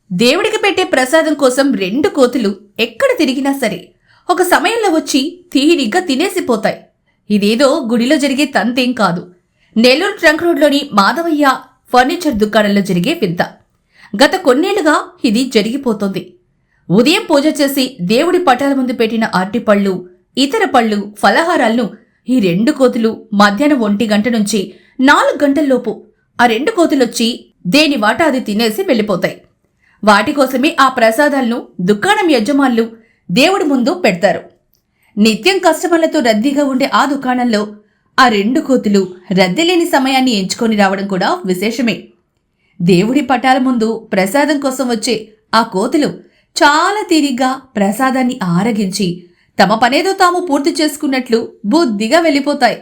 దేవుడికి పెట్టే ప్రసాదం కోసం 2 కోతులు ఎక్కడ తిరిగినా సరే ఒక సమయంలో వచ్చి తీరిగ్గా తినేసిపోతాయి. ఇదేదో గుడిలో జరిగే తంతేం కాదు. నెల్లూరు ట్రంక్ రోడ్లోని మాధవయ్య ఫర్నిచర్ దుకాణంలో జరిగే వింత. గత కొన్నేళ్లుగా ఇది జరిగిపోతోంది. ఉదయం పూజ చేసి దేవుడి పటాల ముందు పెట్టిన అరటిపళ్ళు, ఇతర పళ్ళు, ఫలహారాలను ఈ 2 కోతులు మధ్యాహ్నం 1 గంట నుంచి 4 గంటల్లోపు ఆ 2 కోతులొచ్చి దేని వాటా అది తినేసి వెళ్ళిపోతాయి. వాటి కోసమే ఆ ప్రసాదాలను దుకాణం యజమానులు దేవుడి ముందు పెడతారు. నిత్యం కస్టమర్లతో రద్దీగా ఉండే ఆ దుకాణంలో ఆ 2 కోతులు రద్దీ లేని సమయాన్ని ఎంచుకొని రావడం కూడా విశేషమే. దేవుడి పటాల ముందు ప్రసాదం కోసం వచ్చే ఆ కోతులు చాలా తీరిగ్గా ప్రసాదాన్ని ఆరగించి తమ పనేదో తాము పూర్తి చేసుకున్నట్లు బుద్ధిగా వెళ్ళిపోతాయి.